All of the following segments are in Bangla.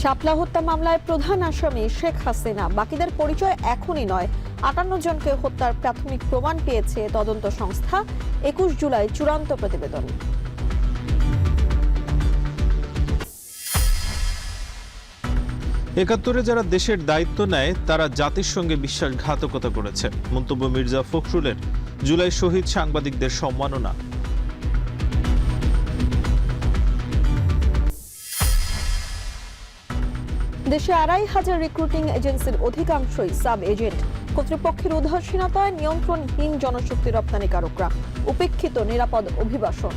শাপলা হত্যা মামলায় প্রধান আসামি শেখ হাসিনা, বাকিদের পরিচয় এখনই নয়। ৫৮ জনকে হত্যার প্রাথমিক প্রমাণ পেয়েছে তদন্ত সংস্থা। ২১ জুলাই চূড়ান্ত প্রতিবেদন। একাত্তরে যারা দেশের দায়িত্ব নেয় তারা জাতির সঙ্গে বিশ্বাসঘাতকতা করেছে, মন্তব্য মির্জা ফখরুলের। জুলাই শহীদ সাংবাদিকদের সম্মাননা। দেশে ২৫০০ রিক্রুটিং এজেন্সির অধিকাংশই সাব এজেন্ট। কর্তৃপক্ষের উদাসীনতায় নিয়ন্ত্রণহীন জনশক্তি রপ্তানিকারকরা। উপেক্ষিত নিরাপদ অভিবাসন।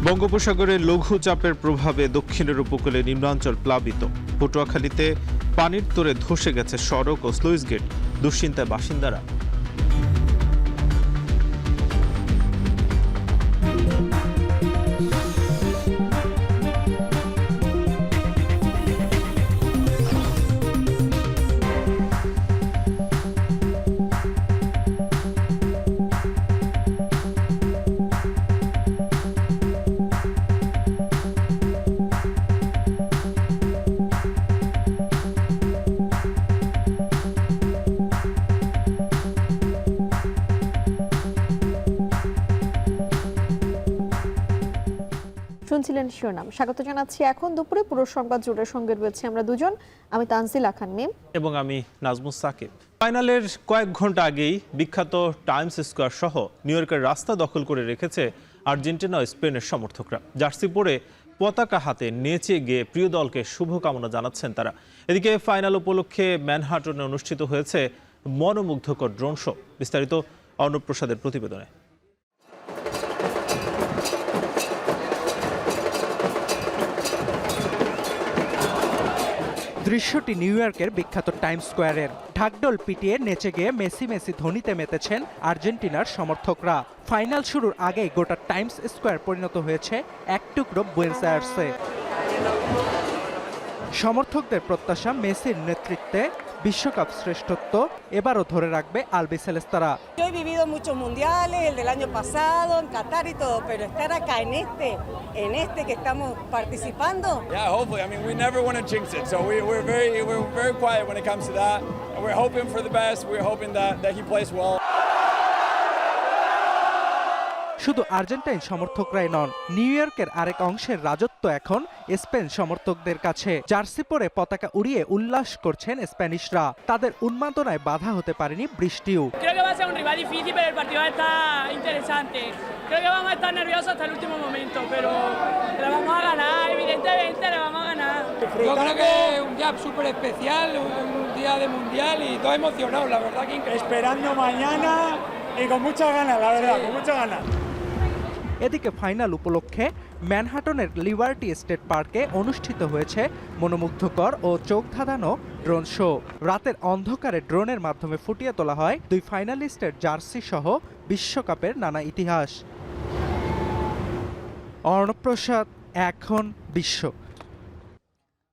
বঙ্গোপসাগরে লঘুচাপের প্রভাবে দক্ষিণের উপকূলে নিম্নাঞ্চল প্লাবিত। পটুয়াখালীতে পানির তোরে ধসে গেছে সড়ক ও স্লুইস গেট। দুশ্চিন্তায় বাসিন্দারা। শুনছিলেন শিরোনাম। স্বাগত জানাচ্ছি এখন দুপুরে পুরো সংবাদ জুড়ে। সঙ্গে রয়েছে আমরা দুজন, আমি তানজিলা খান মিম এবং আমি নাজমুস সাকিব। ফাইনালের কয়েক ঘন্টা আগেই বিখ্যাত টাইমস স্কোয়ার সহ নিউ ইয়র্কের রাস্তা দখল করে রেখেছে আর্জেন্টিনা ও স্পেনের সমর্থকরা। জার্সি পরে পতাকা হাতে নেচে গিয়ে প্রিয় দলকে শুভকামনা জানাচ্ছেন তারা। এদিকে ফাইনাল উপলক্ষে ম্যানহাটনে অনুষ্ঠিত হয়েছে মনোমুগ্ধকর ড্রোন শো। বিস্তারিত অর্ণব প্রসাদের প্রতিবেদনে। দৃশ্যটি নিউ ইয়র্কের বিখ্যাত টাইমস স্কোয়ারের। ঢাকঢোল পিটিয়ে নেচে গিয়ে মেসি মেসি ধ্বনিতে মেতেছেন আর্জেন্টিনার সমর্থকরা। ফাইনাল শুরুর আগেই গোটা টাইমস স্কোয়ার পরিণত হয়েছে এক টুকরো বুয়েনোস আয়ার্সে। সমর্থকদের প্রত্যাশা মেসির নেতৃত্বে বিশ্বকাপ শ্রেষ্ঠত্ব এবারও ধরে রাখবে আলবিসেলেস্তারা। Yo he vivido muchos mundiales, el del año pasado, en Qatar y todo, pero estar acá en este que estamos participando. Yeah, hopefully. I mean, we never want to jinx it, so we're very quiet when it comes to that. And we're hoping for the best. We're hoping that he plays well. শুধু আর্জেন্টাইন সমর্থকরাই নন, নিউ ইয়র্কের আরেক অংশের রাজত্ব এখন স্পেন সমর্থকদের কাছে। জার্সি পরে পতাকা উড়িয়ে উল্লাস করছেন স্প্যানিশরা। তাদের উন্মাদনায় বাধা হতে পারেনি বৃষ্টিও। Creo que va a ser un rival difícil, pero el partido está interesante. Creo que vamos a estar nerviosos hasta el último momento, pero la vamos a ganar, evidentemente la vamos a ganar. Yo creo que es un día súper especial, un día de mundial y todo emocionado, la verdad que increíble. Esperando mañana y con muchas ganas, la verdad, con muchas ganas. এদিকে ফাইনাল উপলক্ষে ম্যানহাটনের লিবার্টি স্টেট পার্কে অনুষ্ঠিত হয়েছে মনোমুগ্ধকর ও চোখ ধাঁধানো ড্রোন শো। রাতের অন্ধকারে ড্রোনের মাধ্যমে ফুটিয়ে তোলা হয় দুই ফাইনালিস্টের জার্সি সহ বিশ্বকাপের নানা ইতিহাস। অর্ণব প্রসাদ, এখন বিশ্ব।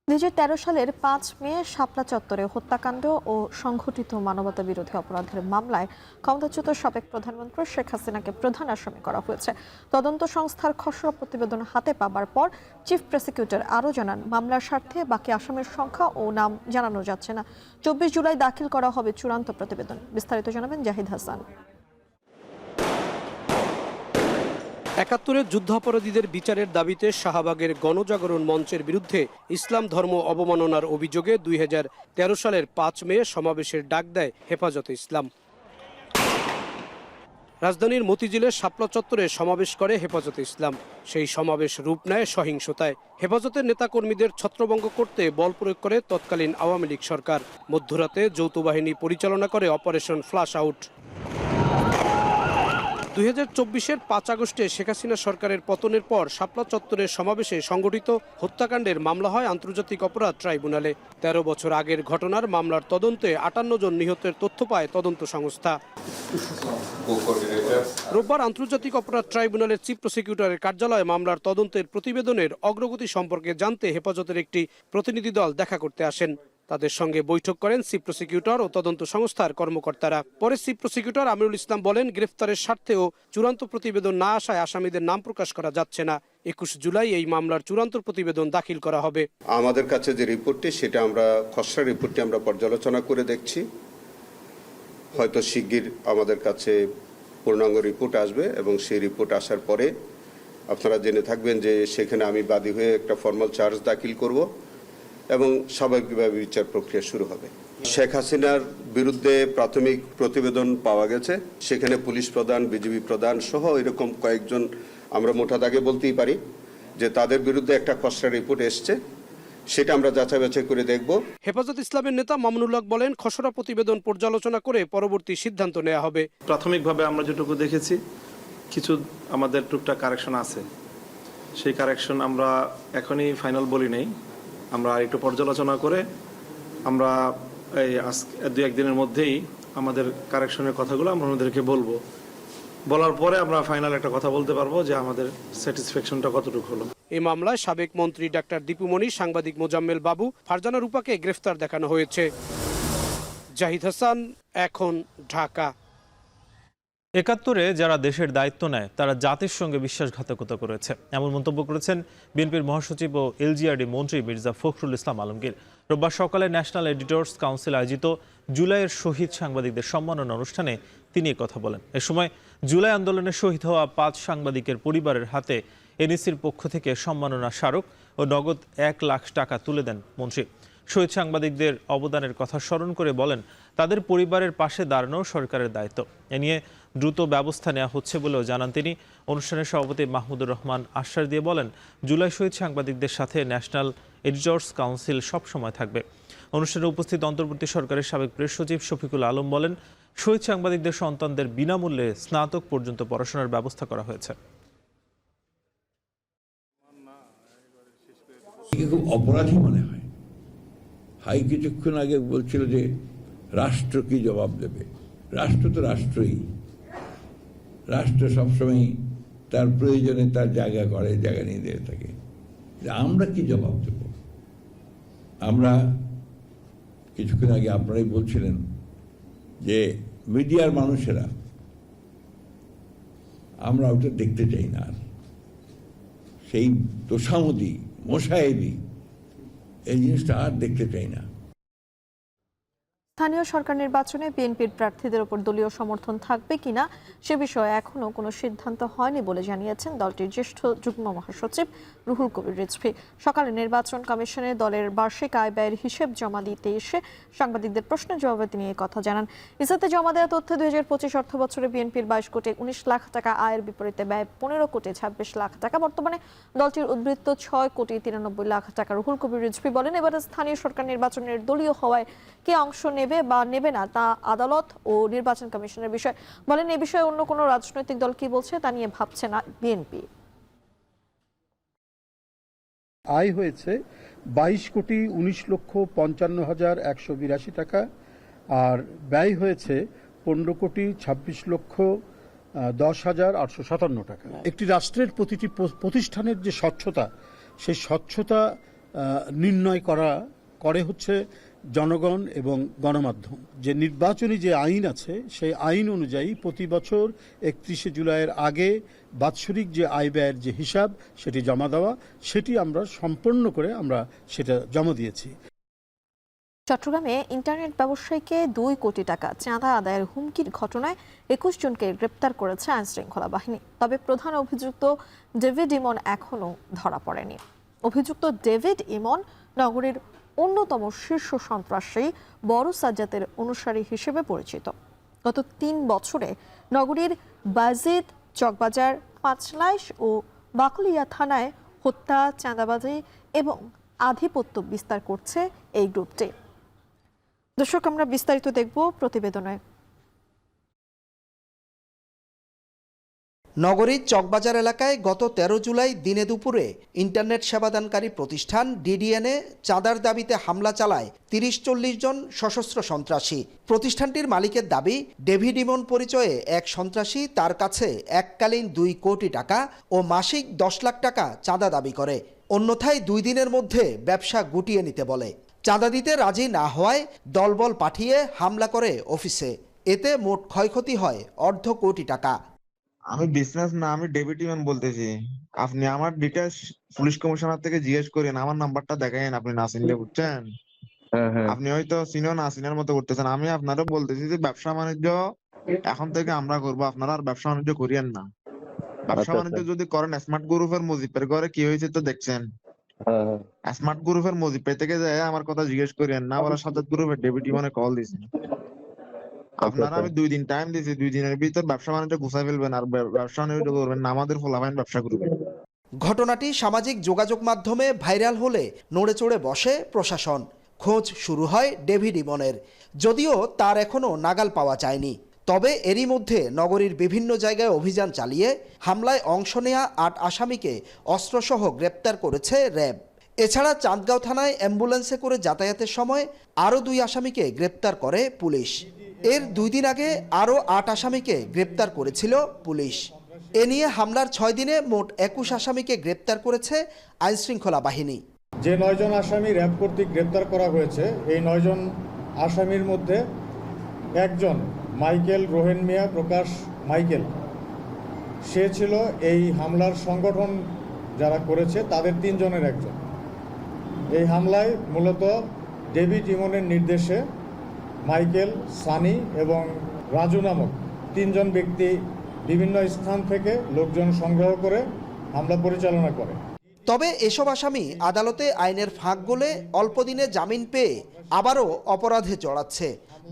২০১৩ সালের ৫ মে শাপলা চত্বরে হত্যাকাণ্ড ও সংঘটিত মানবতা বিরোধী অপরাধের মামলায় ক্ষমতাচ্যুত সাবেক প্রধানমন্ত্রী শেখ হাসিনাকে প্রধান আসামি করা হয়েছে। তদন্ত সংস্থার খসড়া প্রতিবেদন হাতে পাবার পর চিফ প্রসিকিউটর আরও জানান, মামলার স্বার্থে বাকি আসামির সংখ্যা ও নাম জানানো যাচ্ছে না। ২৪ জুলাই দাখিল করা হবে চূড়ান্ত প্রতিবেদন। বিস্তারিত জানাবেন জাহিদ হাসান। ৭১-এর যুদ্ধাপরাধীদের বিচারের দাবিতে শাহবাগের গণজাগরণ মঞ্চের বিরুদ্ধে ইসলাম ধর্ম অবমাননার অভিযোগে ২০১৩ সালের ৫ মে সমাবেশের ডাক দেয় হেফাজতে ইসলাম। রাজধানীর মতিঝিলের শাপলা চত্বরে সমাবেশ করে হেফাজতে ইসলাম। সেই সমাবেশ রূপ নেয় সহিংসতায়। হেফাজতের নেতাকর্মীদের ছত্রভঙ্গ করতে বল প্রয়োগ করে তৎকালীন আওয়ামী লীগ সরকার। মধ্যরাতে যৌথ বাহিনী পরিচালনা করে অপারেশন ফ্লাশ আউট। 2024-এর 5 আগস্টে শেখ হাসিনা সরকারের পতনের পর শাপলা চত্বরের সমাবেশে সংগঠিত হত্যাকাণ্ডের মামলা হয় আন্তর্জাতিক অপরাধ ট্রাইব্যুনালে। 13 বছর আগের ঘটনার মামলার তদন্তে 58 জন নিহতের তথ্য পায় তদন্ত সংস্থা। রোববার আন্তর্জাতিক অপরাধ ট্রাইব্যুনালের চিফ প্রসিকিউটরের কার্যালয়ে মামলার তদন্তের প্রতিবেদনের অগ্রগতি সম্পর্কে জানতে হেফাজতের একটি প্রতিনিধি দল দেখা করতে আসেন। তাদের সঙ্গে বৈঠক করেন চিফ প্রসিকিউটর ও তদন্ত সংস্থার কর্মকর্তারা। পরে চিফ প্রসিকিউটর আমিরুল ইসলাম বলেন, গ্রেফতারের স্বার্থেও চূড়ান্ত প্রতিবেদন না আসায় আসামিদের নাম প্রকাশ করা যাচ্ছে না। 21 জুলাই এই মামলার চূড়ান্ত প্রতিবেদন দাখিল করা হবে। আমাদের কাছে যে রিপোর্টটি, সেটা আমরা খসড়া রিপোর্টটি আমরা পর্যালোচনা করে দেখছি। হয়তো শিগগির আমাদের কাছে পূর্ণাঙ্গ রিপোর্ট আসবে এবং সেই রিপোর্ট আসার পরে আপনারা জেনে থাকবেন যে সেখানে আমি বাদী হয়ে একটা ফর্মাল চার্জ দাখিল করব এবং স্বাভাবিকভাবে বিচার প্রক্রিয়া শুরু হবে। শেখ হাসিনার বিরুদ্ধে প্রাথমিক প্রতিবেদন পাওয়া গেছে। সেখানে পুলিশ প্রধান, বিজিবি প্রধান সহ এরকম কয়েকজন, আমরা মোটা দাগে বলতেই পারি যে তাদের বিরুদ্ধে একটা খসড়া রিপোর্ট এসছে, সেটা আমরা যাচাই বাছাই করে দেখব। হেফাজত ইসলামের নেতা মামুনুল হক বলেন, খসড়া প্রতিবেদন পর্যালোচনা করে পরবর্তী সিদ্ধান্ত নেওয়া হবে। প্রাথমিকভাবে আমরা যেটুকু দেখেছি, কিছু আমাদের টুকটাক কারেকশন আছে। সেই কারেকশন আমরা এখনই ফাইনাল বলি নেই, আমরা একটু পর্যালোচনা করে আমরা এই দু একদিনের মধ্যেই আমাদের কারেকশনের কথাগুলো আমরা ওনাদেরকে বলবো। বলার পরে আমরা ফাইনাল একটা কথা বলতে পারবো যে আমাদের স্যাটিসফ্যাকশনটা কতটুকু হলো। এই মামলায় সাবেক মন্ত্রী ডাক্তার দীপু মনি, সাংবাদিক মোজাম্মেল বাবু, ফারজানা রূপাকে গ্রেফতার দেখানো হয়েছে। জাহিদ হাসান, এখন, ঢাকা। ৭১-এ যারা দেশের দায়িত্ব নেয় তারা জাতির সঙ্গে বিশ্বাসঘাতকতা করেছে, এমন মন্তব্য করেছেন বিএনপির মহাসচিব ও এলজিআরডি মন্ত্রী মির্জা ফখরুল ইসলাম আলমগীর। রোববার সকালে ন্যাশনাল এডিটর্স কাউন্সিল আয়োজিত জুলাইয়ের শহীদ সাংবাদিকদের সম্মাননা অনুষ্ঠানে তিনি কথা বলেন। এ সময় জুলাই আন্দোলনে শহীদ হওয়া 5 সাংবাদিকের পরিবারের হাতে এনইসির পক্ষ থেকে সম্মাননা স্মারক ও নগদ 1 লাখ টাকা তুলে দেন মন্ত্রী। শহীদ সাংবাদিকদের অবদানের কথা স্মরণ করে বলেন, তাদের পরিবারের পাশে দাঁড়ানো সরকারের দায়িত্ব। এ নিয়ে দ্রুত ব্যবস্থা নেওয়া হচ্ছে বলেও জানান তিনি। অনুষ্ঠানের সভাপতি মাহমুদুর রহমান আশ্বাস দিয়ে বলেন, জুলাই শহীদ সাংবাদিকদের সাথে ন্যাশনাল এডিটর্স কাউন্সিল সবসময় থাকবে। অনুষ্ঠানে উপস্থিত অন্তর্বর্তী সরকারের সাবেক প্রেস সচিব শফিকুল আলম বলেন, শহীদ সাংবাদিকদের সন্তানদের বিনামূল্যে স্নাতক পর্যন্ত পড়াশোনার ব্যবস্থা করা হয়েছে। খুব অপরাধী মনে হয়। হাই কিছুক্ষণ আগে বলছিল যে রাষ্ট্র কি জবাব দেবে। রাষ্ট্র তো রাষ্ট্রই, রাষ্ট্র সবসময় তার প্রয়োজনে তার জায়গা করে, জায়গা নিয়ে দিয়ে থাকে। আমরা কি জবাব দেব? আমরা কিছুক্ষণ আগে আপনারাই বলছিলেন যে মিডিয়ার মানুষেরা, আমরা ওটা দেখতে চাই না। সেই তোষামদি, মোসাহেবি, এই জিনিসটা আর দেখতে চাই না। স্থানীয় সরকার নির্বাচনে বিএনপির প্রার্থীদের উপর দলীয় সমর্থন থাকবে কিনা সে বিষয়ে এখনো কোনো সিদ্ধান্ত হয়নি বলে জানিয়েছেন দলটির জ্যেষ্ঠ যুগ্ম মহাসচিব রুহুল কবির রিজভী। সকালে নির্বাচন কমিশনে দলের বার্ষিক আয় ব্যয়ের হিসেব জমা দিতে এসে সাংবাদিকদের প্রশ্নের জবাবে তিনি এই কথা জানান। ইসাতে জমা দেওয়া তথ্যে 2025 অর্থ বছরে বিএনপির 22 কোটি 19 লাখ টাকা আয়ের বিপরীতে ব্যয় 15 কোটি 26 লাখ টাকা। বর্তমানে দলটির উদ্বৃত্ত 6 কোটি 93 লাখ টাকা। রুহুল কবির রিজভী বলেন, এবারে স্থানীয় সরকার নির্বাচনের দলীয় হওয়ায় কে অংশ নেবে বা নেবে না তা আদালত ও নির্বাচন কমিশনের বিষয়। বলেন, এই বিষয়ে অন্য কোনো রাজনৈতিক দল কি বলছে তা নিয়ে ভাবছে না বিএনপি। আয় হয়েছে 22 কোটি 19 লক্ষ 55,182 টাকা, আর ব্যয় হয়েছে 15 কোটি 26 লক্ষ 10,857 টাকা। একটি রাষ্ট্রের প্রতিটি প্রতিষ্ঠানের যে স্বচ্ছতা, সেই স্বচ্ছতা নির্ণয় করে হচ্ছে জনগণ এবং গণমাধ্যম। যে নির্বাচনী যে আইন আছে, সেই আইন অনুযায়ী প্রতি বছর 31শে জুলাইয়ের আগে বাৎসরিক যে আয় ব্যয়ের যে হিসাব, সেটি জমা দেওয়া, সেটি আমরা সম্পন্ন করে আমরা সেটা জমা দিয়েছি। চট্টগ্রামে ইন্টারনেট ব্যবসায়ীকে 2 কোটি টাকা চাঁদা আদায়ের হুমকির ঘটনায় 21 জনকে গ্রেপ্তার করেছে আইনশৃঙ্খলা বাহিনী। তবে প্রধান অভিযুক্ত ডেভিড ইমন এখনও ধরা পড়েনি। অভিযুক্ত ডেভিড ইমন নগরীর অন্যতম শীর্ষ সন্ত্রাসী বড় সাজ্জাতের অনুসারী হিসেবে পরিচিত। গত 3 বছরে নগরীর বাজিদ, চকবাজার, পাঁচলাইশ ও বাকলিয়া থানায় হত্যা, চাঁদাবাজি এবং আধিপত্য বিস্তার করছে এই গ্রুপটি। দর্শক, আমরা বিস্তারিত দেখব প্রতিবেদনে। নগরীর চকবাজার এলাকায় গত 13 জুলাই দিনে দুপুরে ইন্টারনেট সেবাদানকারী প্রতিষ্ঠান ডিডিএনে চাঁদার দাবিতে হামলা চালায় 30-40 জন সশস্ত্র সন্ত্রাসী। প্রতিষ্ঠানটির মালিকের দাবি, ডেভিড ইমন পরিচয়ে এক সন্ত্রাসী তার কাছে এককালীন 2 কোটি টাকা ও মাসিক 10 লাখ টাকা চাঁদা দাবি করে, অন্যথায় 2 দিনের মধ্যে ব্যবসা গুটিয়ে নিতে বলে। চাঁদা দিতে রাজি না হওয়ায় দলবল পাঠিয়ে হামলা করে অফিসে। এতে মোট ক্ষয়ক্ষতি হয় $1.5 কোটি টাকা। আমি বিজনেস না, আমি ডেভিড ইমন বলতেছি। আপনি আমার ডিটেলস পুলিশ কমিশনার থেকে জিজ্ঞেস করেন, আমার নাম্বারটা দেখাইন। আপনি না চিনলে, বুঝছেন? আপনি হয়তো চিনো না চিনার মতো করতেছেন। আমি আপনারও বলতেছি যে ব্যবসা বাণিজ্য এখন থেকে আমরা করবো, আপনারা আর ব্যবসা বাণিজ্য করিয়েন না। ব্যবসা বাণিজ্য যদি করেন, স্মার্ট গ্রুপের মুজিবের ঘরে কি হয়েছে তো দেখছেন। স্মার্ট গ্রুপের মুজিব থেকে যায় আমার কথা জিজ্ঞেস করেন না, ওরা সাজ্জাদ গ্রুপের ডেভিড ইমনে কল দিয়েছে। আপনারা আমি 2 দিন টাইম দিয়েছি, 2 দিনের ভিতর ব্যবসা বাণিজ্য গুছাই ফেলবেন আর ব্যবসা বাণিজ্য করবেন না, আমাদের ফলাফাইন ব্যবসা করবেন। ঘটনাটি সামাজিক যোগাযোগ মাধ্যমে ভাইরাল হলে নড়ে চড়ে বসে প্রশাসন। খোঁজ শুরু হয় ডেভিড ইমনের, যদিও তার এখনও নাগাল পাওয়া যায়নি। তবে এরই মধ্যে নগরীর বিভিন্ন জায়গায় অভিযান চালিয়ে হামলায় অংশ নেয়া 8 আসামিকে অস্ত্রসহ গ্রেপ্তার করেছে র্যাব। এছাড়া চাঁদগাঁও থানায় অ্যাম্বুলেন্সে করে যাতায়াতের সময় আরও 2 আসামিকে গ্রেপ্তার করে পুলিশ। এর 2 দিন আগে আরও 8 আসামিকে গ্রেপ্তার করেছিল পুলিশ। এ নিয়ে হামলার 6 দিনে মোট 21 আসামিকে গ্রেপ্তার করেছে আইনশৃঙ্খলা বাহিনী। যে 9 জন আসামি র্যাব কর্তৃক গ্রেপ্তার করা হয়েছে, এই 9 জন আসামির মধ্যে একজন মাইকেল রোহেন মিয়া প্রকাশ মাইকেল, সে ছিল এই হামলার সংগঠন যারা করেছে তাদের 3 জনের একজন। এই হামলায় মূলত ডেভিড ইমনের নির্দেশে মাইকেল, সানি এবং রাজু নামক 3 জন ব্যক্তি বিভিন্ন স্থান থেকে লোকজন সংগ্রহ করে হামলা পরিচালনা করে। তবে এসব আসামি আদালতে আইনের ফাঁক গলে অল্প দিনে জামিন পেয়ে আবারও অপরাধে জড়াচ্ছে।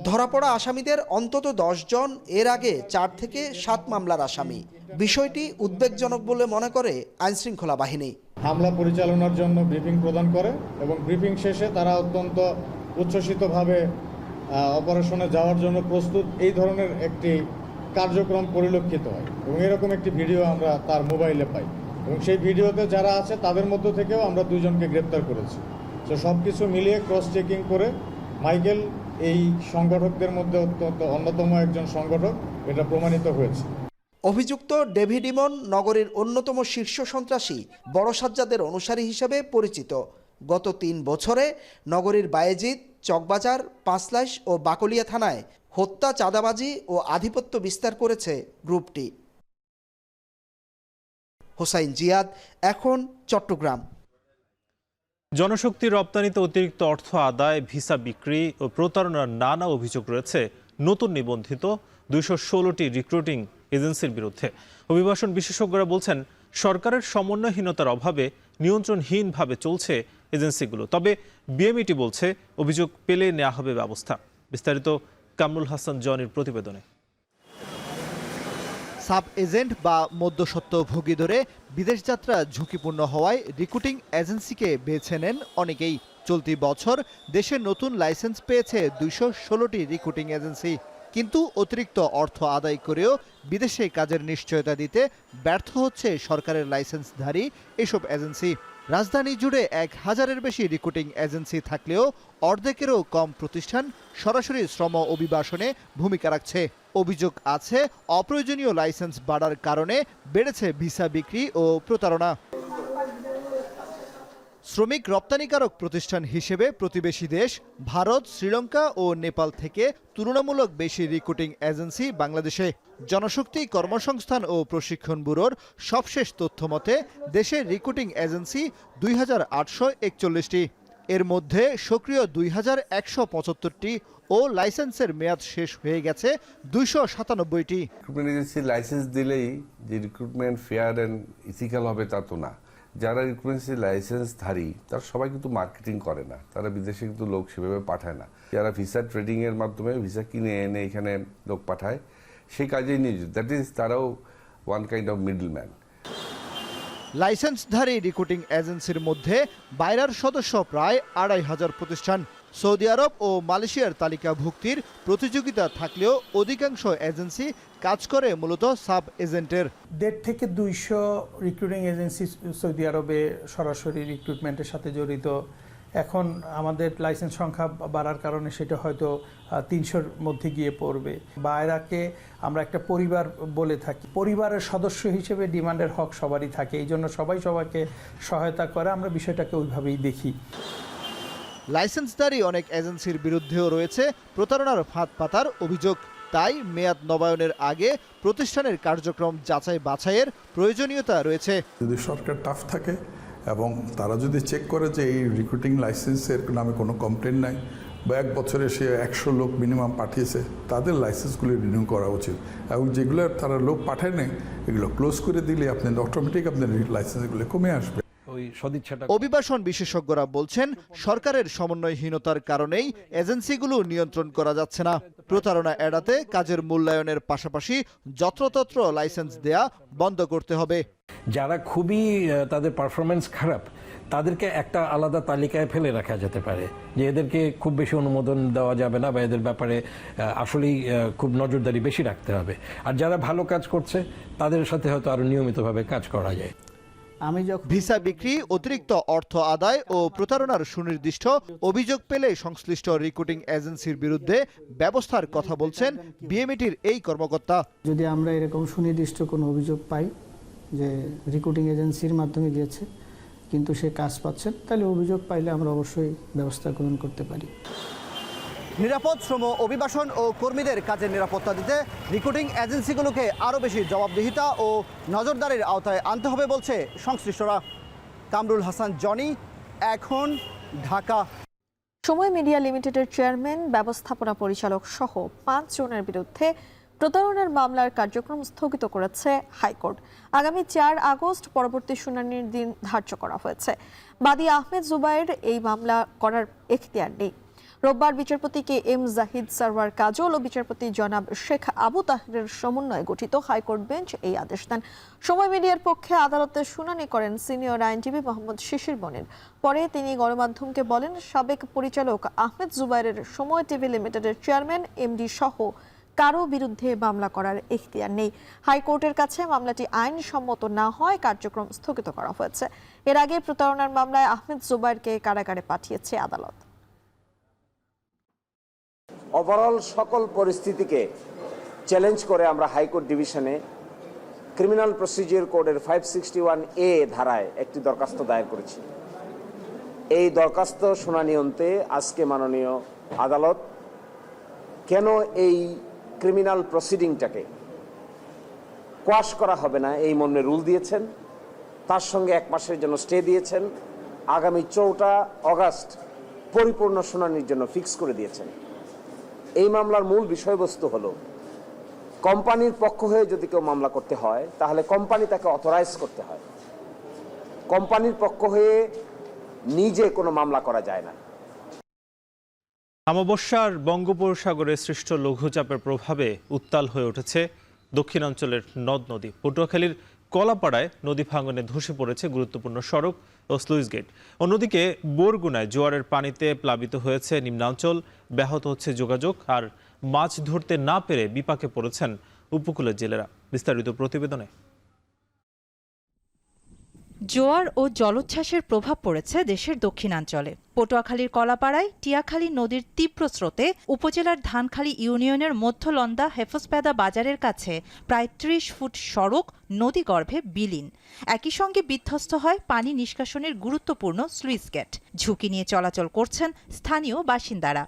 ধরা পড়া আসামিদের অন্তত 10 জন এর আগে 4 থেকে 7 মামলার আসামি। বিষয়টি উদ্বেগজনক বলে মনে করে আইনশৃঙ্খলা বাহিনী। হামলা পরিচালনার জন্য ব্রিফিং প্রদান করে এবং ব্রিফিং শেষে তারা অত্যন্ত উচ্ছ্বসিতভাবে অপারেশনে যাওয়ার জন্য প্রস্তুত, এই ধরনের একটি কার্যক্রম পরিলক্ষিত হয় এবং এরকম একটি ভিডিও আমরা তার মোবাইলে পাই এবং সেই ভিডিওতে যারা আছে তাদের মধ্য থেকেও আমরা 2 জনকে গ্রেপ্তার করেছি। তো সব কিছু মিলিয়ে ক্রস চেকিং করে মাইকেল এই সংগঠকদের মধ্যে অন্যতম একজন সংগঠক, এটা প্রমাণিত হয়েছে। অভিযুক্ত ডেভিড ইমন নগরীর অন্যতম শীর্ষ সন্ত্রাসী বড় সাজ্জাদের অনুসারী হিসেবে পরিচিত। গত 3 বছরে নগরীর বায়েজিদ, চকবাজার, পাঁচলাইশ ও বাকলিয়া থানায় হত্যা, চাঁদাবাজি ও আধিপত্য বিস্তার করেছে গ্রুপটি। হোসাইন জিয়াদ, এখন চট্টগ্রাম। জনশক্তি রপ্তানিতে অতিরিক্ত অর্থ আদায়, ভিসা বিক্রি ও প্রতারণার নানা অভিযোগ রয়েছে নতুন নিবন্ধিত 216টি রিক্রুটিং এজেন্সির বিরুদ্ধে। অভিবাসন বিশেষজ্ঞরা বলছেন, সরকারের সমন্বয়হীনতার অভাবে নিয়ন্ত্রণহীনভাবে চলছে এজেন্সিগুলো। তবে বিএমইটি বলছে, অভিযোগ পেলে নেওয়া হবে ব্যবস্থা। বিস্তারিত কামরুল হাসান জনির প্রতিবেদনে। সাব এজেন্ট বা মধ্যস্বত্বভোগী ধরে বিদেশ যাত্রা ঝুঁকিপূর্ণ হওয়ায় রিক্রুটিং এজেন্সিকে বেছে নেন অনেকেই। চলতি বছর দেশে নতুন লাইসেন্স পেয়েছে 216টি রিক্রুটিং এজেন্সি। কিন্তু অতিরিক্ত অর্থ আদায় করেও বিদেশে কাজের নিশ্চয়তা দিতে ব্যর্থ হচ্ছে সরকারের লাইসেন্সধারী এসব এজেন্সি। রাজধানী জুড়ে 1000-এর বেশি রিক্রুটিং এজেন্সি থাকলেও অর্ধেকেরও কম প্রতিষ্ঠান সরাসরি শ্রম অভিবাসনে ভূমিকা রাখছে। অভিযোগ আছে, অপ্রয়োজনীয় লাইসেন্স বাড়ার কারণে বেড়েছে ভিসা বিক্রি ও প্রতারণা। শ্রমিক রপ্তানিকারক প্রতিষ্ঠান হিসেবে প্রতিবেশী দেশ ভারত, শ্রীলঙ্কা ও নেপাল থেকে তুলনামূলক বেশি রিক্রুটিং এজেন্সি বাংলাদেশে। জনশক্তি কর্মসংস্থান ও প্রশিক্ষণ ব্যুরোর সবশেষ তথ্য মতে দেশে রিক্রুটিং এজেন্সি 2841টি। এর মধ্যে সক্রিয় 2175টি ও লাইসেন্সের মেয়াদ শেষ হয়ে গেছে 297টি। রিক্রুটমেন্ট এজেন্সি লাইসেন্স দিলেই যে রিক্রুটমেন্ট ফেয়ার অ্যান্ড ইথিক্যাল হবে তা তো না। যারা রিক্রুটমেন্ট লাইসেন্সধারী তারা সবাই কিন্তু মার্কেটিং করে না, তারা বিদেশে কিন্তু লোক সেভাবে পাঠায় না। যারা ভিসা ট্রেডিং এর মাধ্যমে ভিসা কিনে এনে এখানে লোক পাঠায়, সেই কাজেই নিয়োজিত, দ্যাট ইজ তারাও ওয়ান কাইন্ড অফ মিডলম্যান। লাইসেন্সধারী রিক্রুটিং এজেন্সির মধ্যে বাইরের সদস্য প্রায় 2500 প্রতিষ্ঠান। সৌদি আরব ও মালয়েশিয়ার তালিকাভুক্তির প্রতিযোগিতা থাকলেও অধিকাংশ এজেন্সি কাজ করে মূলত সাব এজেন্টের। 150 থেকে 200 রিক্রুটিং এজেন্সি সৌদি আরবে সরাসরি রিক্রুটমেন্টের সাথে জড়িত। এখন আমাদের লাইসেন্স সংখ্যা বাড়ার কারণে সেটা হয়তো 300-র মধ্যে গিয়ে পড়বে। বায়রাকে আমরা একটা পরিবার বলে থাকি, পরিবারের সদস্য হিসেবে ডিমান্ডের হক সবারই থাকে, এই জন্য সবাই সবাইকে সহায়তা করে, আমরা বিষয়টাকে ওইভাবেই দেখি। লাইসেন্সধারী অনেক এজেন্সির বিরুদ্ধেও রয়েছে প্রতারণার ফাঁদ পাতার অভিযোগ। তাই মেয়াদ নবায়নের আগে প্রতিষ্ঠানের কার্যক্রম যাচাই বাছাইয়ের প্রয়োজনীয়তা রয়েছে। যদি সরকার টাফ থাকে এবং তারা যদি চেক করে যে এই রিক্রুটিং লাইসেন্সের নামে কোনো কমপ্লেন নাই বা 1 বছরে সে 100 লোক মিনিমাম পাঠিয়েছে, তাদের লাইসেন্সগুলি রিনিউ করা উচিত এবং যেগুলো তারা লোক পাঠায় নেই এগুলো ক্লোজ করে দিলে আপনার অটোমেটিক আপনার লাইসেন্সগুলো কমে আসবে। অভিবাসন বিশেষজ্ঞরা বলছেন সরকারের সমন্বয়হীনতার কারণেই এজেন্সিগুলো নিয়ন্ত্রণ করা যাচ্ছে না। প্রতারণা এড়াতে কাজের মূল্যায়নের পাশাপাশি যত্রতত্র লাইসেন্স দেয়া বন্ধ করতে হবে। যারা খুবই তাদের পারফরমেন্স খারাপ তাদেরকে একটা আলাদা তালিকায় ফেলে রাখা যেতে পারে, যে এদেরকে খুব বেশি অনুমোদন দেওয়া যাবে না বা এদের ব্যাপারে আসলেই খুব নজরদারি বেশি রাখতে হবে। আর যারা ভালো কাজ করছে তাদের সাথে হয়তো আরো নিয়মিতভাবে কাজ করা যায়। ভিসা বিক্রি, অতিরিক্ত অর্থ আদায় ও প্রতারণার সুনির্দিষ্ট অভিযোগ পেলে সংশ্লিষ্ট রিক্রুটিং এজেন্সির বিরুদ্ধে ব্যবস্থার কথা বলছেন বিএমইটির এই কর্মকর্তা। যদি আমরা এরকম সুনির্দিষ্ট কোনো অভিযোগ পাই যে রিক্রুটিং এজেন্সির মাধ্যমে গিয়েছে কিন্তু সে কাজ পাচ্ছে, তাহলে অভিযোগ পাইলে আমরা অবশ্যই ব্যবস্থা গ্রহণ করতে পারি। নিরাপদ শ্রম অভিবাসন ও কর্মীদের কাজের নিরাপত্তা দিতে রিক্রুটিং এজেন্সিগুলোকে আরও বেশি জবাবদিহিতা ও নজরদারির আওতায় আনতে হবে বলছে সংশ্লিষ্টরা। কামরুল হাসান জনি, এখন, ঢাকা। সময় মিডিয়া লিমিটেডের চেয়ারম্যান, ব্যবস্থাপনা পরিচালক সহ 5 জনের বিরুদ্ধে প্রতারণার মামলার কার্যক্রম স্থগিত করেছে হাইকোর্ট। আগামী 4 আগস্ট পরবর্তী শুনানির দিন ধার্য করা হয়েছে। বাদী আহমেদ জুবায়ের এই মামলা করার এখতিয়ার নেই। রোববার বিচারপতি কে এম জাহিদ সারওয়ার কাজল ও বিচারপতি জনাব শেখ আবু তাহেরের সমন্বয়ে গঠিত হাইকোর্ট বেঞ্চ এই আদেশ দেন। সময় মিডিয়ার পক্ষে আদালতে শুনানি করেন সিনিয়র আইনজীবী মোহাম্মদ শিশির মনির। পরে তিনি গণমাধ্যমকে বলেন, সাবেক পরিচালক আহমেদ জুবায়েরের সময় টিভি লিমিটেডের চেয়ারম্যান, এমডি সহ কারো বিরুদ্ধে মামলা করার এখতিয়ার নেই। হাইকোর্টের কাছে মামলাটি আইনসম্মত না হয় কার্যক্রম স্থগিত করা হয়েছে। এর আগে প্রতারণার মামলায় আহমেদ জুবায়েরকে কারাগারে পাঠিয়েছে আদালত। ওভারঅল সকল পরিস্থিতিকে চ্যালেঞ্জ করে আমরা হাইকোর্ট ডিভিশনে ক্রিমিনাল প্রসিডিওর কোডের 561A ধারায় একটি দরখাস্ত দায়ের করেছি। এই দরখাস্ত শুনানি অন্তে আজকে মাননীয় আদালত কেন এই ক্রিমিনাল প্রসিডিংটাকে কোয়াশ করা হবে না এই মর্মে রুল দিয়েছেন, তার সঙ্গে 1 মাসের জন্য স্টে দিয়েছেন, আগামী 4 আগস্ট পরিপূর্ণ শুনানির জন্য ফিক্স করে দিয়েছেন। এই মামলার মূল বিষয়বস্তু হলো, কোম্পানির পক্ষ হয়ে যদি কেউ মামলা করতে হয় তাহলে কোম্পানি তাকে অথরাইজ করতে হয়। কোম্পানির পক্ষ হয়ে নিজে কোনো মামলা করা যায় না। অমাবস্যার বঙ্গোপসাগরে সৃষ্ট লঘুচাপের প্রভাবে উত্তাল হয়ে উঠেছে দক্ষিণাঞ্চলের নদ নদী। পটুয়াখালীর কলাপাড়ায় নদী ভাঙনে ধসে পড়েছে গুরুত্বপূর্ণ সড়ক ও স্লুইস গেট। অন্যদিকে বরগুনায় জোয়ারের পানিতে প্লাবিত হয়েছে নিম্নাঞ্চল, ব্যাহত হচ্ছে যোগাযোগ, আর মাছ ধরতে না পেরে বিপাকে পড়েছেন উপকূলের জেলেরা। বিস্তারিত প্রতিবেদনে। জোয়ার ও জলোচ্ছ্বাসের প্রভাব পড়েছে দেশের দক্ষিণাঞ্চলে। পটুয়াখালীর কলাপাড়ায় টিয়াখালী নদীর তীব্র স্রোতে উপজেলার ধানখালী ইউনিয়নের মধ্যলন্দা হেফজপেদা বাজারের কাছে প্রায় 30 ফুট সড়ক নদীগর্ভে বিলীন। একই সঙ্গে বিধ্বস্ত হয় পানি নিষ্কাশনের গুরুত্বপূর্ণ স্লুইস গেট। ঝুঁকি নিয়ে চলাচল করছেন স্থানীয় বাসিন্দারা।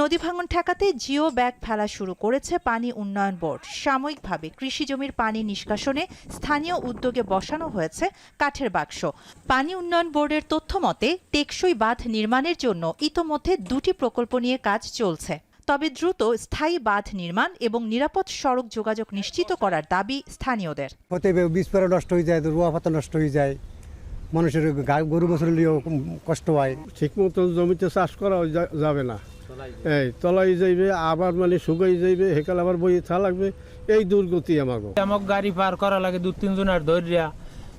নদী ভাঙন ঠেকাতে জিও ব্যাগ ফেলা শুরু করেছে পানি উন্নয়ন বোর্ড। সাময়িকভাবে কৃষি জমির পানি নিষ্কাশনে স্থানীয় উদ্যোগে বসানো হয়েছে কাঠের বাক্স। পানি উন্নয়ন বোর্ডের তথ্য মতে টেকসই বাঁধ নির্মাণের জন্য ইতোমধ্যে 2টি প্রকল্প নিয়ে কাজ চলছে। তবে দ্রুত স্থায়ী বাঁধ নির্মাণ এবং নিরাপদ সড়ক যোগাযোগ নিশ্চিত করার দাবি স্থানীয়দের। বীজপাড়া নষ্ট হয়ে যায়, রোয়া পাতা নষ্ট হয়ে যায়, মানুষের গরু বছরেও কষ্ট হয়। ঠিক মতো জমিতে চাষ করা যাবে না, এই তলাই যাইবে, আবার মানে শুকাই যাইবে, হেকাল আবার বই থা লাগবে, এই দুর্গতি আমাকে গাড়ি পার করা লাগে 2-3 জনের ধরিয়া,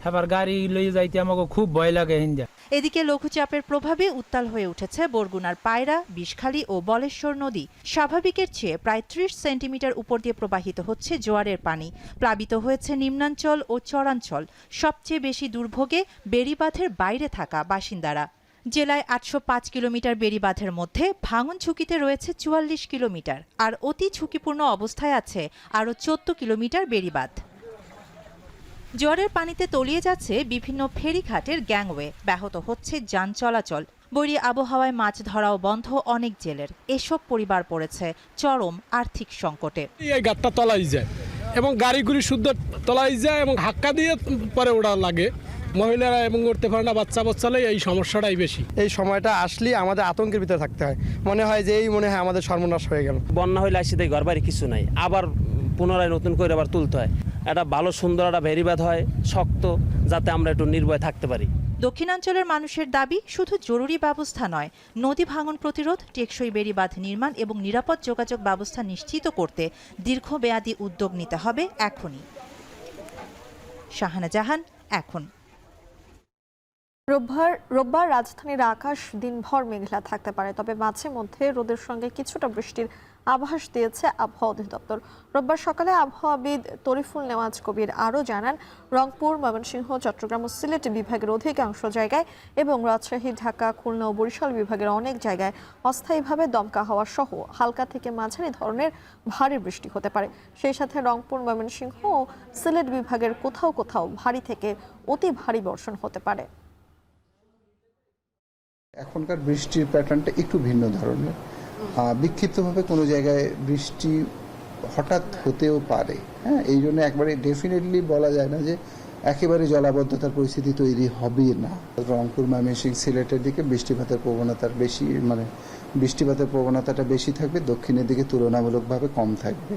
এবার গাড়ি লই যাইতে আমাকে খুব ভয় লাগে হিন্দা। এদিকে লঘুচাপের প্রভাবে উত্তাল হয়ে উঠেছে বরগুনার পায়রা, বিষখালী ও বলেশ্বর নদী। স্বাভাবিকের চেয়ে প্রায় 30 সেন্টিমিটার উপর দিয়ে প্রবাহিত হচ্ছে জোয়ারের পানি। প্লাবিত হয়েছে নিম্নাঞ্চল ও চরাঞ্চল। সবচেয়ে বেশি দুর্ভোগে বেড়িবাঁধের বাইরে থাকা বাসিন্দারা। জেলায় 805 কিলোমিটার বেড়িবাঁধের মধ্যে ভাঙন ঝুঁকিতে রয়েছে 44 কিলোমিটার, আর অতি ঝুঁকিপূর্ণ অবস্থায় আছে আরও 14 কিলোমিটার বেড়িবাঁধ। জোয়ারের পানিতে তলিয়ে যাচ্ছে বিভিন্ন ফেরিঘাটের গ্যাংওয়ে, ব্যাহত হচ্ছে যান চলাচল। বৈরী আবহাওয়ায় মাছ ধরাও বন্ধ অনেক জেলের। এসব পরিবার পড়েছে চরম আর্থিক সংকটে। এই ঘাটটা তলাই যায় এবং গাড়িগুলি শুদ্ধ তলাই যায় এবং হাক্কা দিয়ে পরে ওরা লাগে। মহিলারা এবং করতে পারে না, বাচ্চা বাচ্চালে এই সমস্যাটাই বেশি। এই সময়টা আসলে আমাদের আতঙ্কের ভিতরে থাকতে হয়, মনে হয় যে আমাদের সর্বনাশ হয়ে গেল। বন্যা হইলে আসি তাই ঘর বাড়ি কিছু নাই, আবার পুনরায় নতুন করে আবার তুলতে হয়। একটা ভালো সুন্দর একটা বেড়িবাঁধ হয় শক্ত, যাতে আমরা একটু নির্ভয় থাকতে পারি। দক্ষিণাঞ্চলের মানুষের দাবি শুধু জরুরি ব্যবস্থা নয়, নদী ভাঙন প্রতিরোধ, টেকসই বেড়িবাঁধ নির্মাণ এবং নিরাপদ যোগাযোগ ব্যবস্থা নিশ্চিত করতে দীর্ঘমেয়াদী উদ্যোগ নিতে হবে এখনই। শাহানা জাহান, এখন। রোববার রাজধানীর আকাশ দিনভর মেঘলা থাকতে পারে, তবে মাঝে মধ্যে রোদের সঙ্গে কিছুটা বৃষ্টির আভাস দিয়েছে আবহাওয়া অধিদপ্তর। রোববার সকালে আবহাওয়াবিদ তরিফুল নেওয়াজ কবির আরও জানান, রংপুর, ময়মনসিংহ, চট্টগ্রাম ও সিলেট বিভাগের অধিকাংশ জায়গায় এবং রাজশাহী, ঢাকা, খুলনা ও বরিশাল বিভাগের অনেক জায়গায় অস্থায়ীভাবে দমকা হাওয়া সহ হালকা থেকে মাঝারি ধরনের ভারী বৃষ্টি হতে পারে। সেই সাথে রংপুর, ময়মনসিংহ ও সিলেট বিভাগের কোথাও কোথাও ভারী থেকে অতি ভারী বর্ষণ হতে পারে। এখনকার বৃষ্টির প্যাটার্নটা একটু ভিন্ন ধরনের। বিক্ষিপ্তভাবে কোনো জায়গায় বৃষ্টি হঠাৎ হতেও পারে। হ্যাঁ, এই জন্য একবারে ডেফিনেটলি বলা যায় না যে একেবারে জলাবদ্ধতার পরিস্থিতি তৈরি হবে না। রংপুর, ময়মনসিংহ, সিলেটের দিকে বৃষ্টিপাতের প্রবণতাটা বেশি থাকবে, দক্ষিণের দিকে তুলনামূলকভাবে কম থাকবে।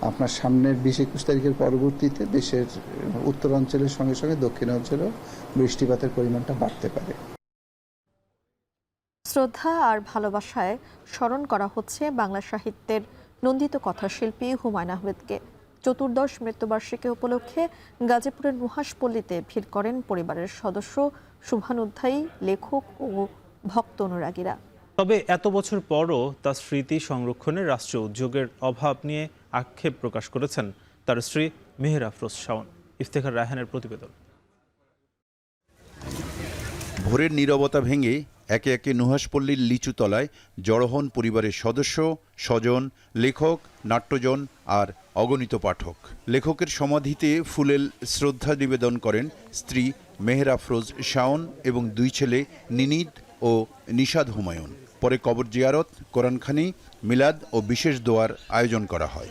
আপনার সামনের 20-21 তারিখের পরবর্তীতে দেশের উত্তরাঞ্চলের সঙ্গে সঙ্গে দক্ষিণাঞ্চলেও বৃষ্টিপাতের পরিমাণটা বাড়তে পারে। শ্রদ্ধা আর ভালোবাসায় স্মরণ করা হচ্ছে বাংলা সাহিত্যের নন্দিত কথাশিল্পী হুমায়ুন আহমেদকে। 14th মৃত্যুবার্ষিকী উপলক্ষে গাজীপুরের নুহাশপল্লীতে ভিড় করেন পরিবারের সদস্য, শুভানুধ্যায়ী, লেখক ও ভক্ত অনুরাগীরা। তবে এত বছর পরও তার স্মৃতি সংরক্ষণে রাষ্ট্রীয় উদ্যোগের অভাব নিয়ে আক্ষেপ প্রকাশ করেছেন তার স্ত্রী মেহের আফরোজ শাওন। ইফতেখার রায়হানের প্রতিবেদন। ভোরের নীরবতা ভেঙে একে একে নুহাশপল্লীর লিচুতলায় জড়ো হন পরিবারের সদস্য, স্বজন, লেখক, নাট্যজন আর অগণিত পাঠক। লেখকের সমাধিতে ফুলেল শ্রদ্ধা নিবেদন করেন স্ত্রী মেহের আফরোজ শাওন এবং 2 ছেলে নিনিদ ও নিশাদ হুমায়ুন। পরে কবর জিয়ারত, কোরআনখানি, মিলাদ ও বিশেষ দোয়ার আয়োজন করা হয়।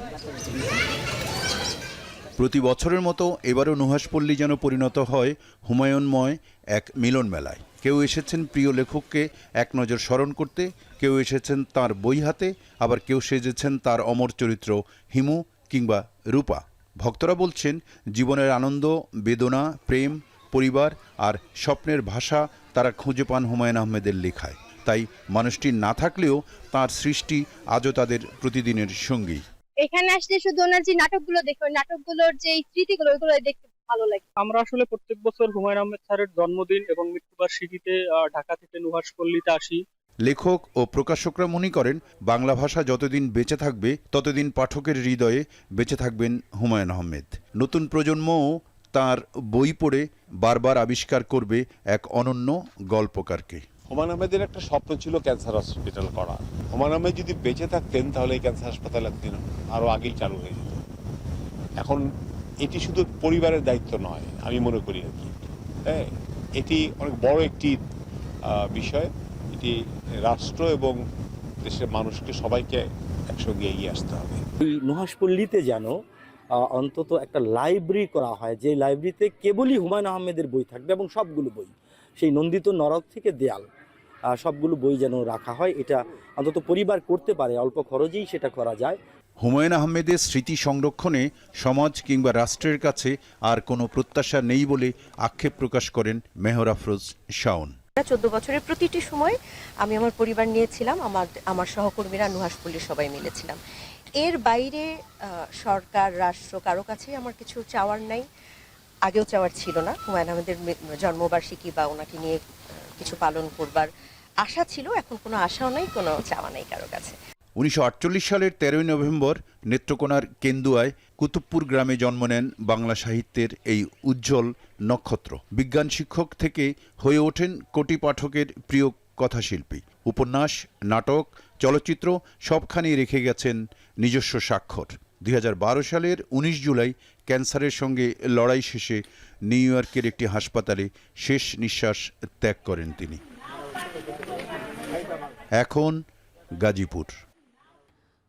প্রতি বছরের মতো এবারও নুহাশপল্লী যেন পরিণত হয় হুমায়ুনময় এক মিলন মেলায়। কেউ এসেছেন প্রিয় লেখককে এক নজর স্মরণ করতে, কেউ এসেছেন তার বই হাতে, আবার কেউ সেজেছেন তার অমর চরিত্র হিমু কিংবা রূপা। ভক্তরা বলছেন, জীবনের আনন্দ, বেদনা, প্রেম, পরিবার আর স্বপ্নের ভাষা তারা খুঁজে পান হুমায়ুন আহমেদের লেখায়। তাই মানুষটি না থাকলেও তার সৃষ্টি আজও তাদের প্রতিদিনের সঙ্গী। এখানে আসলে শুধু ওনার যে নাটকগুলো দেখো, নাটকগুলোর যে স্মৃতিগুলো, ওইগুলো দেখতে ভালো লাগে। আমরা আসলে প্রত্যেক বছর হুমায়ুন আহমেদ স্যারের জন্মদিন এবং মৃত্যুবার্ষিকীতে ঢাকা থেকে নুহাশপল্লীতে আসি। লেখক ও প্রকাশকরা মনে করেন, বাংলা ভাষা যতদিন বেঁচে থাকবে ততদিন পাঠকের হৃদয়ে বেঁচে থাকবেন হুমায়ুন আহমেদ। নতুন প্রজন্মও তার বই পড়ে বারবার আবিষ্কার করবে এক অনন্য গল্পকারকে। হুমায়ুন আহমেদের একটা স্বপ্ন ছিল ক্যান্সার হসপিটাল করা। হুমায়ুন আহমেদ যদি বেঁচে থাকতেন তাহলে এই ক্যান্সার হাসপাতাল একদিন আরও আগেই চালু হয়ে যেত। এখন এটি শুধু পরিবারের দায়িত্ব নয়, আমি মনে করি আর কি, হ্যাঁ, এটি অনেক বড় একটি বিষয়। এটি রাষ্ট্র এবং দেশের মানুষকে সবাইকে একসঙ্গে এগিয়ে আসতে হবে। এই নুহাশপল্লীতে যেন অন্তত একটা লাইব্রেরি করা হয়, যে লাইব্রেরিতে কেবলই হুমায়ুন আহমেদের বই থাকবে এবং সবগুলো বই, সেই নন্দিত নরক থেকে দেয়াল, সবগুলো বই যেন রাখা হয়। এটা অন্তত পরিবার করতে পারে, অল্প খরচেই সেটা করা যায়। হুমায়ুন আহমেদের স্মৃতি সংরক্ষণে সমাজ কিংবা রাষ্ট্রের কাছে আর কোনো প্রত্যাশা নেই বলে আক্ষেপ প্রকাশ করেন মেহের আফরোজ শাওন। 14 বছরের প্রতিটি সময় আমি আমার পরিবার নিয়েছিলাম, আমার সহকর্মীরা, নুহাশপল্লীর সবাই মিলেছিলাম। এর বাইরে সরকার, রাষ্ট্র, কারো কাছেই আমার কিছু চাওয়ার নাই। আগেও চাওয়ার ছিল না, হুমায়ুন আহমেদের জন্মবার্ষিকী বা ওনাকে নিয়ে কিছু পালন করবার আশা ছিল। এখন কোনো আশাও নাই, কোনো চাওয়া নাই কারো কাছে। 1948 সালের 13ই নভেম্বর নেত্রকোনার কেন্দুয়ায় কুতুবপুর গ্রামে জন্ম নেন বাংলা সাহিত্যের এই উজ্জ্বল নক্ষত্র। বিজ্ঞান শিক্ষক থেকে হয়ে ওঠেন কোটি পাঠকের প্রিয় কথাশিল্পী। উপন্যাস, নাটক, চলচ্চিত্র সবখানেই রেখে গেছেন নিজস্ব স্বাক্ষর। 2012 সালের 19 জুলাই ক্যান্সারের সঙ্গে লড়াই শেষে নিউ ইয়র্কের একটি হাসপাতালে শেষ নিঃশ্বাস ত্যাগ করেন তিনি। এখন গাজীপুর।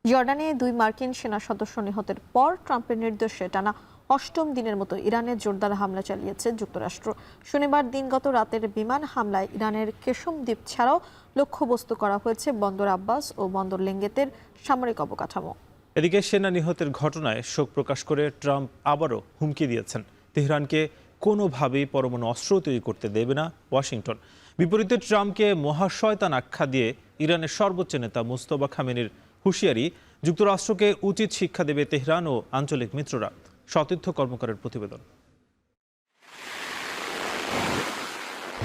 জর্ডানে 2 মার্কিন সেনা সদস্য নিহতের পর ট্রাম্পের নির্দেশে টানা 8ম দিনের মতো ইরানে জোরদার হামলা চালিয়েছে যুক্তরাষ্ট্র। শনিবার দিনগত রাতের বিমান হামলায় ইরানের কেশম দ্বীপ ছাড়াও লক্ষ্যবস্তু করা হয়েছে বন্দর আব্বাস ও বন্দর লেঙ্গেতের সামরিক অবকাঠামো। এদিকে সেনা নিহতের ঘটনায় শোক প্রকাশ করে ট্রাম্প আবারও হুমকি দিয়েছেন তেহরানকে কোনোভাবেই পরমাণু অস্ত্র তৈরি করতে দেবে না ওয়াশিংটন। বিপরীতে ট্রাম্পকে মহাশয়তান আখ্যা দিয়ে ইরানের সর্বোচ্চ নেতা মুস্তফা খামেনির হুঁশিয়ারি, যুক্তরাষ্ট্রকে উচিত শিক্ষা দেবে তেহরান ও আঞ্চলিক মিত্ররা। সতীর্থ কর্মকারের প্রতিবেদন।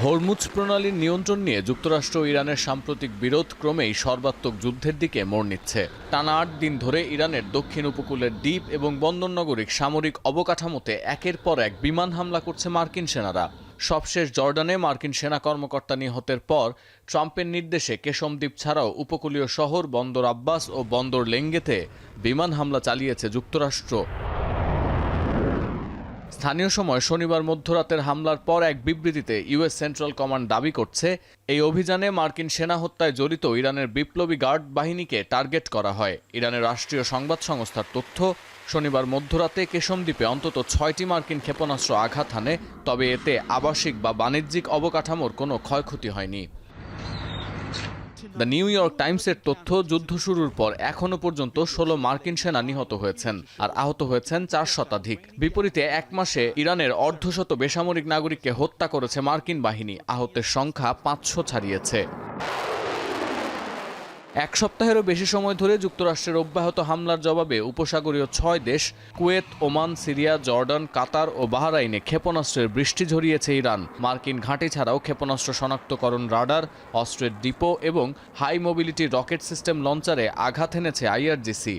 হরমুজ প্রণালীর নিয়ন্ত্রণ নিয়ে যুক্তরাষ্ট্র ও ইরানের সাম্প্রতিক বিরোধ ক্রমেই সর্বাত্মক যুদ্ধের দিকে মোড় নিচ্ছে। টানা 8 দিন ধরে ইরানের দক্ষিণ উপকূলের দ্বীপ এবং বন্দরনগরিক সামরিক অবকাঠামোতে একের পর এক বিমান হামলা করছে মার্কিন সেনারা। সবশেষ জর্ডানে মার্কিন সেনা কর্মকর্তা নিহতের পর ট্রাম্পের নির্দেশে কেশম দ্বীপ ছাড়াও উপকূলীয় শহর বন্দর আব্বাস ও বন্দর লেঙ্গেতে বিমান হামলা চালিয়েছে যুক্তরাষ্ট্র। স্থানীয় সময় শনিবার মধ্যরাতের হামলার পর এক বিবৃতিতে ইউএস সেন্ট্রাল কমান্ড দাবি করছে, এই অভিযানে মার্কিন সেনা হত্যায় জড়িত ইরানের বিপ্লবী গার্ড বাহিনীকে টার্গেট করা হয়। ইরানের রাষ্ট্রীয় সংবাদ সংস্থার তথ্য, শনিবার মধ্যরাতে কেশম দ্বীপে অন্তত 6টি মার্কিন ক্ষেপণাস্ত্র আঘাত হানে, তবে এতে আবাসিক বা বাণিজ্যিক অবকাঠামোর কোনো ক্ষয়ক্ষতি হয়নি। দ্য নিউ ইয়র্ক টাইমসের তথ্য, যুদ্ধ শুরুর পর এখনো পর্যন্ত 16 মার্কিন সেনা নিহত হয়েছেন আর আহত হয়েছেন 4 শতাধিক। বিপরীতে এক মাসে ইরানের অর্ধশত বেসামরিক নাগরিককে হত্যা করেছে মার্কিন বাহিনী, আহতের সংখ্যা 500 ছাড়িয়েছে। এক সপ্তাহেরও বেশি সময় ধরে যুক্তরাষ্ট্রের অব্যাহত হামলার জবাবে উপসাগরীয় 6 দেশ কুয়েত, ওমান, সিরিয়া, জর্ডান, কাতার ও বাহরাইনে ক্ষেপণাস্ত্রের বৃষ্টি ঝরিয়েছে ইরান। মার্কিন ঘাঁটি ছাড়াও ক্ষেপণাস্ত্র শনাক্তকরণ রাডার, অস্ত্রের ডিপো এবং হাই মোবিলিটি রকেট সিস্টেম লঞ্চারে আঘাত এনেছে আইআরজিসি।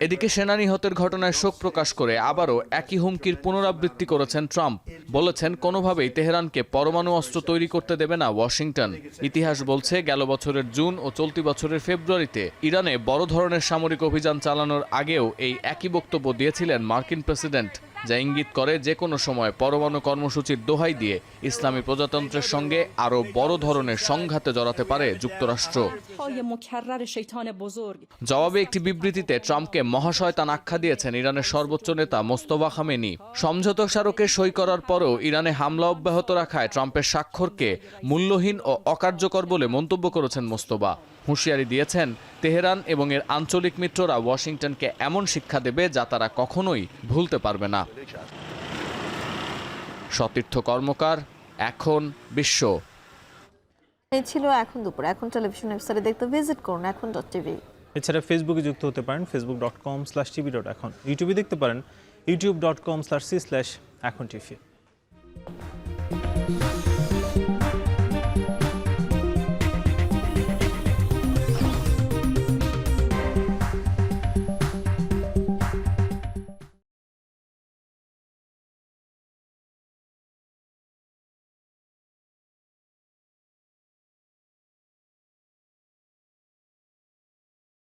এদিকে সেনা নিহতের ঘটনায় শোক প্রকাশ করে আবারও একই হুমকির পুনরাবৃত্তি করেছেন ট্রাম্প। বলেছেন, কোনোভাবেই তেহরানকে পরমাণু অস্ত্র তৈরি করতে দেবে না ওয়াশিংটন। ইতিহাস বলছে, গেল বছরের জুন ও চলতি বছরের ফেব্রুয়ারিতে ইরানে বড় ধরনের সামরিক অভিযান চালানোর আগেও এই একই বক্তব্য দিয়েছিলেন মার্কিন প্রেসিডেন্ট, যা ইঙ্গিত করে যে কোনো সময় পরমাণু কর্মসূচির দোহাই দিয়ে ইসলামী প্রজাতন্ত্রের সঙ্গে আরও বড় ধরনের সংঘাতে জড়াতে পারে যুক্তরাষ্ট্র। জবাবে একটি বিবৃতিতে ট্রাম্পকে মহাশয়তান আখ্যা দিয়েছেন ইরানের সর্বোচ্চ নেতা মোস্তফা খামেনি। সমঝোতা স্মারকে সই করার পরও ইরানে হামলা অব্যাহত রাখায় ট্রাম্পের স্বাক্ষরকে মূল্যহীন ও অকার্যকর বলে মন্তব্য করেছেন মোস্তফা। হুঁশিয়ারি দিয়েছেন, তেহরান এবং এর আঞ্চলিক মিত্ররা ওয়াশিংটনকে এমন শিক্ষা দেবে যা তারা কখনোই ভুলতে পারবে না। সতীর্থ কর্মকার, এখন বিশ্ব। এই ছিল এখন দুপুর। এখন টেলিভিশন ওয়েবসাইটে দেখতে ভিজিট করুন এখন.টিভি। এছাড়া ফেসবুকে যুক্ত হতে পারেন facebook.com/tv.এখন। ইউটিউবে দেখতে পারেন youtube.com/c/echontv।